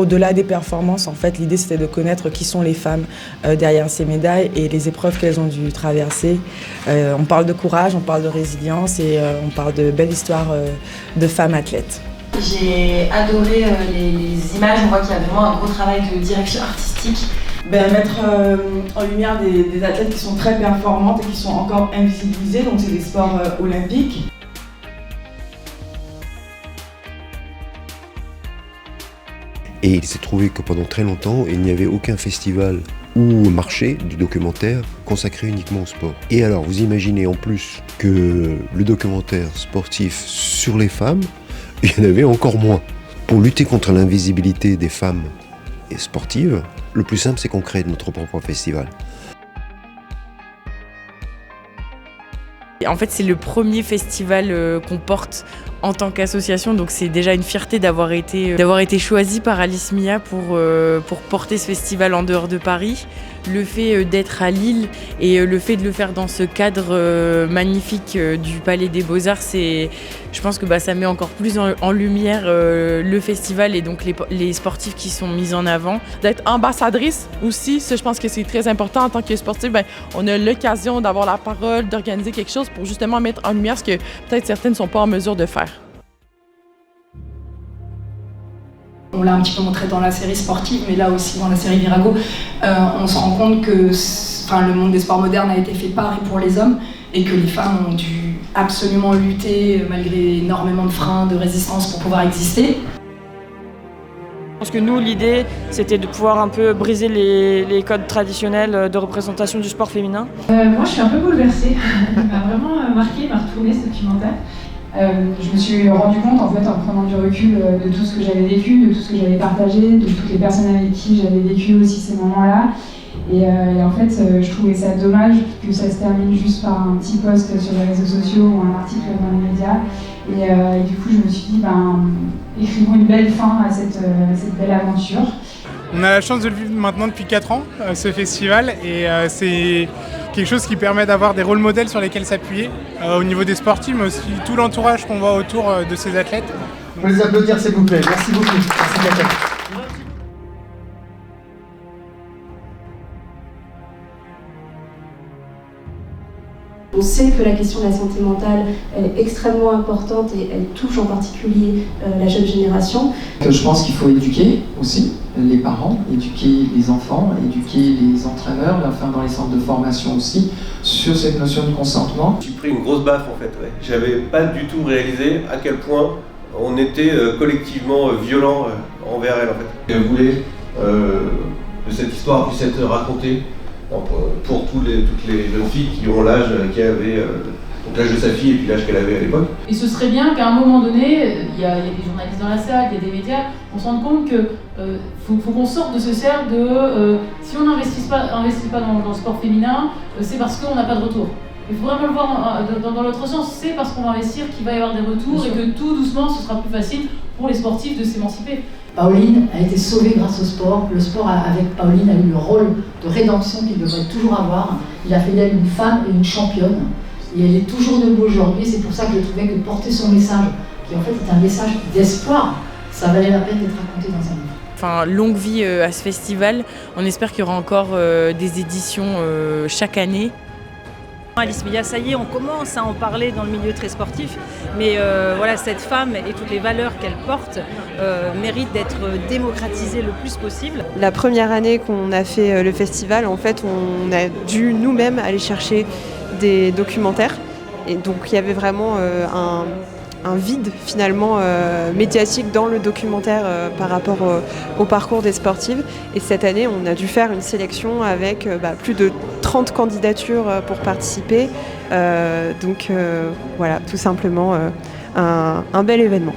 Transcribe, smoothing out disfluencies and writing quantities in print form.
Au-delà des performances, en fait, l'idée c'était de connaître qui sont les femmes derrière ces médailles et les épreuves qu'elles ont dû traverser. On parle de courage, on parle de résilience et on parle de belles histoires de femmes athlètes. J'ai adoré les images, on voit qu'il y a vraiment un gros travail de direction artistique. Mettre en lumière des athlètes qui sont très performantes et qui sont encore invisibilisées, donc c'est des sports olympiques. Et il s'est trouvé que pendant très longtemps, il n'y avait aucun festival ou marché du documentaire consacré uniquement au sport. Et alors, vous imaginez en plus que le documentaire sportif sur les femmes, il y en avait encore moins. Pour lutter contre l'invisibilité des femmes et sportives, le plus simple, c'est qu'on crée notre propre festival. En fait, c'est le premier festival qu'on porte en tant qu'association, donc c'est déjà une fierté d'avoir été choisie par Alice Mia pour porter ce festival en dehors de Paris. Le fait d'être à Lille et le fait de le faire dans ce cadre magnifique du Palais des Beaux-Arts, je pense que ça met encore plus en lumière le festival et donc les sportifs qui sont mis en avant. D'être ambassadrice aussi, ça, je pense que c'est très important en tant que sportif. On a l'occasion d'avoir la parole, d'organiser quelque chose pour justement mettre en lumière ce que peut-être certaines ne sont pas en mesure de faire. On l'a un petit peu montré dans la série sportive, mais là aussi dans la série Virago, on se rend compte que le monde des sports modernes a été fait par et pour les hommes et que les femmes ont dû absolument lutter malgré énormément de freins, de résistance pour pouvoir exister. Je pense que nous, l'idée, c'était de pouvoir un peu briser les codes traditionnels de représentation du sport féminin. Moi, je suis un peu bouleversée. Il m'a vraiment marqué, il m'a retourné ce documentaire. Je me suis rendu compte, en fait, en prenant du recul de tout ce que j'avais vécu, de tout ce que j'avais partagé, de toutes les personnes avec qui j'avais vécu aussi ces moments-là. Et en fait, je trouvais ça dommage que ça se termine juste par un petit post sur les réseaux sociaux ou un article dans les médias. Et du coup, je me suis dit, écrivons une belle fin à cette belle aventure. On a la chance de le vivre maintenant depuis 4 ans, ce festival, et c'est quelque chose qui permet d'avoir des rôles modèles sur lesquels s'appuyer, au niveau des sportifs, mais aussi tout l'entourage qu'on voit autour de ces athlètes. On peut les applaudir, s'il vous plaît. Merci beaucoup. Merci, Katia. On sait que la question de la santé mentale est extrêmement importante et elle touche en particulier la jeune génération. Je pense qu'il faut éduquer aussi les parents, éduquer les enfants, éduquer les entraîneurs, dans les centres de formation aussi, sur cette notion de consentement. J'ai pris une grosse baffe en fait, ouais. J'avais pas du tout réalisé à quel point on était collectivement violents envers elle en fait. Elle voulait que cette histoire puisse être racontée pour toutes les jeunes filles qui ont l'âge qu'elle avait, donc l'âge de sa fille et puis l'âge qu'elle avait à l'époque. Et ce serait bien qu'à un moment donné, il y a des journalistes dans la salle, il y a des médias, on se rende compte que faut qu'on sorte de ce cercle de si on n'investit pas dans le sport féminin, c'est parce qu'on n'a pas de retour. Il faut vraiment le voir dans l'autre sens, c'est parce qu'on va investir qu'il va y avoir des retours et que tout doucement ce sera plus facile pour les sportifs de s'émanciper. Pauline a été sauvée grâce au sport. Le sport, avec Pauline, a eu le rôle de rédemption qu'il devrait toujours avoir. Il a fait d'elle une femme et une championne. Et elle est toujours debout aujourd'hui. C'est pour ça que je trouvais que porter son message, qui en fait est un message d'espoir, ça valait la peine d'être raconté dans un livre. Enfin, longue vie à ce festival. On espère qu'il y aura encore des éditions chaque année. Alice Mia, ça y est, on commence à en parler dans le milieu très sportif, mais voilà, cette femme et toutes les valeurs qu'elle porte méritent d'être démocratisées le plus possible. La première année qu'on a fait le festival, en fait, on a dû nous-mêmes aller chercher des documentaires, et donc il y avait vraiment un vide finalement médiatique dans le documentaire par rapport au parcours des sportives. Et cette année, on a dû faire une sélection avec plus de 30 candidatures pour participer. Donc voilà, tout simplement un bel événement.